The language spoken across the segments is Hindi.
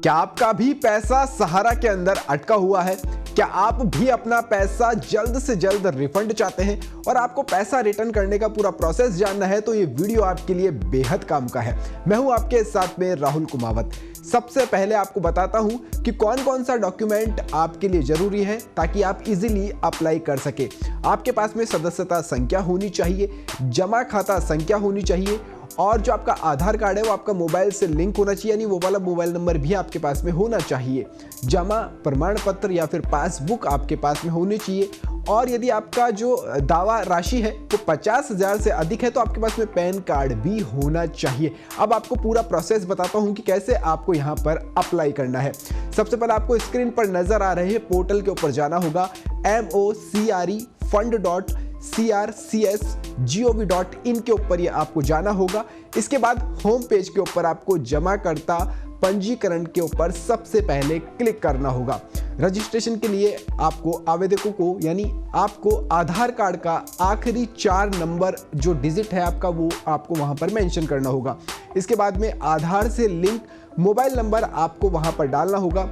क्या आपका भी पैसा सहारा के अंदर अटका हुआ है? क्या आप भी अपना पैसा जल्द से जल्द रिफंड चाहते हैं और आपको पैसा रिटर्न करने का पूरा प्रोसेस जानना है तो ये वीडियो आपके लिए बेहद काम का है। मैं हूं आपके साथ में राहुल कुमावत। सबसे पहले आपको बताता हूं कि कौन कौन सा डॉक्यूमेंट आपके लिए जरूरी है ताकि आप इजीली अप्लाई कर सके। आपके पास में सदस्यता संख्या होनी चाहिए, जमा खाता संख्या होनी चाहिए और जो आपका आधार कार्ड है वो आपका मोबाइल से लिंक होना चाहिए, यानी वो वाला मोबाइल नंबर भी आपके पास में होना चाहिए। जमा प्रमाण पत्र या फिर पासबुक आपके पास में होनी चाहिए और यदि आपका जो दावा राशि है वो 50,000 से अधिक है तो आपके पास में पैन कार्ड भी होना चाहिए। अब आपको पूरा प्रोसेस बताता हूं कि कैसे आपको यहां पर अप्लाई करना है। सबसे पहले आपको स्क्रीन पर नजर आ रहे पोर्टल के ऊपर जाना होगा mocrefund.crcs.gov.in के ऊपर ये आपको जाना होगा। इसके बाद होम पेज के ऊपर आपको जमाकर्ता पंजीकरण के ऊपर सबसे पहले क्लिक करना होगा। रजिस्ट्रेशन के लिए आपको आवेदकों को यानी आपको आधार कार्ड का आखिरी 4 नंबर जो डिजिट है आपका वो आपको वहां पर मेंशन करना होगा। इसके बाद में आधार से लिंक मोबाइल नंबर आपको वहां पर डालना होगा।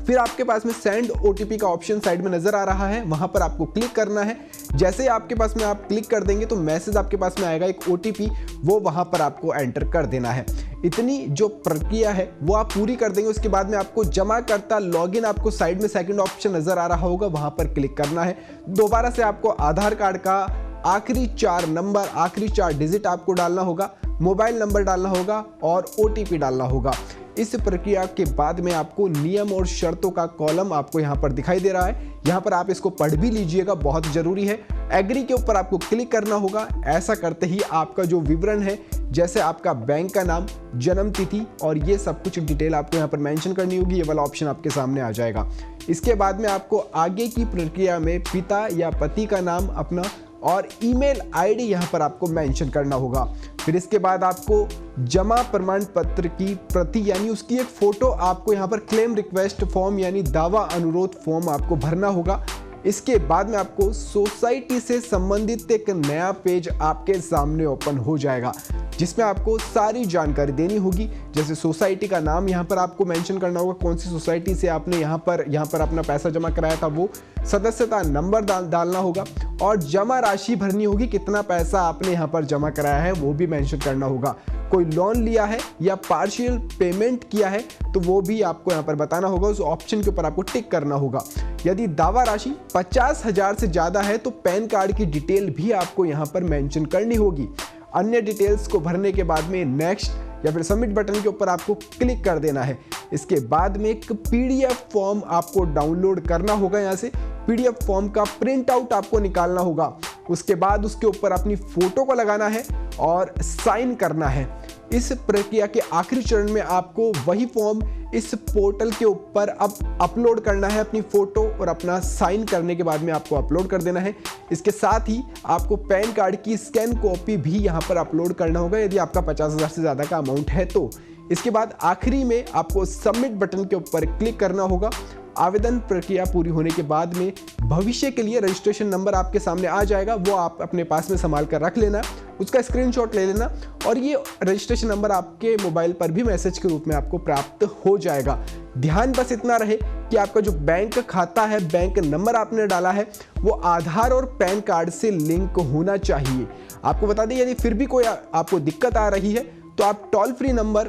फिर आपके पास में सेंड ओटीपी का ऑप्शन साइड में नजर आ रहा है, वहां पर आपको क्लिक करना है। जैसे ही आपके पास में आप क्लिक कर देंगे तो मैसेज आपके पास में आएगा एक ओटीपी, वो वहां पर आपको एंटर कर देना है। इतनी जो प्रक्रिया है वो आप पूरी कर देंगे। उसके बाद में आपको जमाकर्ता लॉगिन आपको साइड में सेकंड ऑप्शन नजर आ रहा होगा, वहां पर क्लिक करना है। दोबारा से आपको आधार कार्ड का आखिरी 4 नंबर, आखिरी 4 डिजिट आपको डालना होगा, मोबाइल नंबर डालना होगा और ओटीपी डालना होगा। इस प्रक्रिया के बाद में आपको नियम और शर्तों का कॉलम आपको यहां पर दिखाई दे रहा है, यहां पर आप इसको पढ़ भी लीजिएगा, बहुत जरूरी है। एग्री के ऊपर आपको क्लिक करना होगा। ऐसा करते ही आपका जो विवरण है, जैसे आपका बैंक का नाम, जन्म तिथि और ये सब कुछ डिटेल आपको यहां पर मेंशन करनी होगी। ये वाला ऑप्शन आपके सामने आ जाएगा। इसके बाद में आपको आगे की प्रक्रिया में पिता या पति का नाम अपना और ईमेल आईडी यहां पर आपको मेंशन करना होगा। फिर इसके बाद आपको जमा प्रमाण पत्र की प्रति यानी उसकी एक फोटो आपको यहां पर क्लेम रिक्वेस्ट फॉर्म यानी दावा अनुरोध फॉर्म आपको भरना होगा। इसके बाद में आपको सोसाइटी से संबंधित एक नया पेज आपके सामने ओपन हो जाएगा जिसमें आपको सारी जानकारी देनी होगी। जैसे सोसाइटी का नाम यहाँ पर आपको मेंशन करना होगा, कौन सी सोसाइटी से आपने यहाँ पर अपना पैसा जमा कराया था वो, सदस्यता नंबर डालना होगा और जमा राशि भरनी होगी, कितना पैसा आपने यहाँ पर जमा कराया है वो भी मेंशन करना होगा। कोई लोन लिया है या पार्शियल पेमेंट किया है तो वो भी आपको यहाँ पर बताना होगा, उस ऑप्शन के ऊपर आपको टिक करना होगा। यदि दावा राशि 50,000 से ज़्यादा है तो पैन कार्ड की डिटेल भी आपको यहाँ पर मेंशन करनी होगी। अन्य डिटेल्स को भरने के बाद में नेक्स्ट या फिर सबमिट बटन के ऊपर आपको क्लिक कर देना है। इसके बाद में एक पीडीएफ फॉर्म आपको डाउनलोड करना होगा, यहाँ से पीडीएफ फॉर्म का प्रिंट आउट आपको निकालना होगा। उसके बाद उसके ऊपर अपनी फोटो को लगाना है और साइन करना है। इस प्रक्रिया के आखिरी चरण में आपको वही फॉर्म इस पोर्टल के ऊपर अब अपलोड करना है, अपनी फोटो और अपना साइन करने के बाद में आपको अपलोड कर देना है। इसके साथ ही आपको पैन कार्ड की स्कैन कॉपी भी यहाँ पर अपलोड करना होगा यदि आपका 50,000 से ज़्यादा का अमाउंट है तो। इसके बाद आखिरी में आपको सबमिट बटन के ऊपर क्लिक करना होगा। आवेदन प्रक्रिया पूरी होने के बाद में भविष्य के लिए रजिस्ट्रेशन नंबर आपके सामने आ जाएगा, वो आप अपने पास में संभाल कर रख लेना, उसका स्क्रीनशॉट ले लेना और ये रजिस्ट्रेशन नंबर आपके मोबाइल पर भी मैसेज के रूप में आपको प्राप्त हो जाएगा। ध्यान बस इतना रहे कि आपका जो बैंक खाता है, बैंक नंबर आपने डाला है वो आधार और पैन कार्ड से लिंक होना चाहिए। आपको बता दें यदि फिर भी कोई आपको दिक्कत आ रही है तो आप टोल फ्री नंबर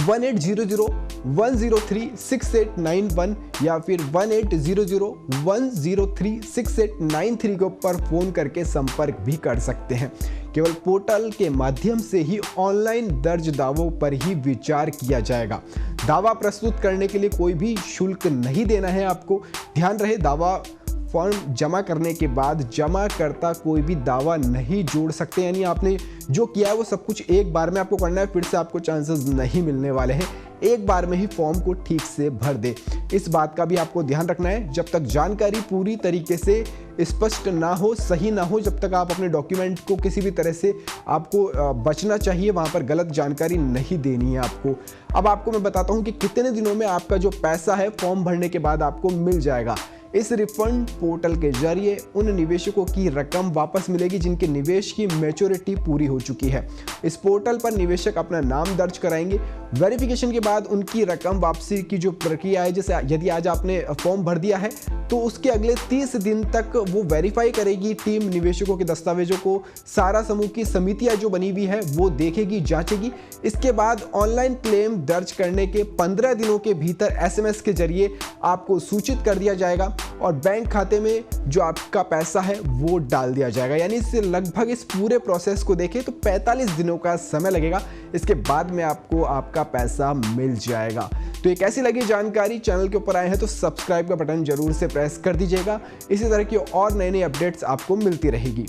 1800-103-6891 या फिर 1800-103-6893 के ऊपर फोन करके संपर्क भी कर सकते हैं। केवल पोर्टल के माध्यम से ही ऑनलाइन दर्ज दावों पर ही विचार किया जाएगा। दावा प्रस्तुत करने के लिए कोई भी शुल्क नहीं देना है आपको। ध्यान रहे, दावा फॉर्म जमा करने के बाद जमाकर्ता कोई भी दावा नहीं जोड़ सकते, यानी आपने जो किया है वो सब कुछ एक बार में आपको करना है, फिर से आपको चांसेस नहीं मिलने वाले हैं। एक बार में ही फॉर्म को ठीक से भर दे, इस बात का भी आपको ध्यान रखना है। जब तक जानकारी पूरी तरीके से स्पष्ट ना हो, सही ना हो, जब तक आप अपने डॉक्यूमेंट को किसी भी तरह से आपको बचना चाहिए, वहां पर गलत जानकारी नहीं देनी है आपको। अब आपको मैं बताता हूं कि कितने दिनों में आपका जो पैसा है फॉर्म भरने के बाद आपको मिल जाएगा। इस रिफंड पोर्टल के जरिए उन निवेशकों की रकम वापस मिलेगी जिनके निवेश की मैच्योरिटी पूरी हो चुकी है। इस पोर्टल पर निवेशक अपना नाम दर्ज कराएंगे। वेरिफिकेशन के बाद उनकी रकम वापसी की जो प्रक्रिया है, जैसे यदि आज आपने फॉर्म भर दिया है तो उसके अगले 30 दिन तक वो वेरीफाई करेगी टीम निवेशकों के दस्तावेजों को। सारा समूह की समितियां जो बनी हुई है वो देखेगी, जांचेगी। इसके बाद ऑनलाइन क्लेम दर्ज करने के 15 दिनों के भीतर SMS के जरिए आपको सूचित कर दिया जाएगा और बैंक खाते में जो आपका पैसा है वो डाल दिया जाएगा। यानी इससे लगभग इस पूरे प्रोसेस को देखें तो 45 दिनों का समय लगेगा। इसके बाद में आपको आपका पैसा मिल जाएगा। तो ये कैसी लगी जानकारी? चैनल के ऊपर आए हैं तो सब्सक्राइब का बटन जरूर से प्रेस कर दीजिएगा। इसी तरह की और नई अपडेट्स आपको मिलती रहेगी।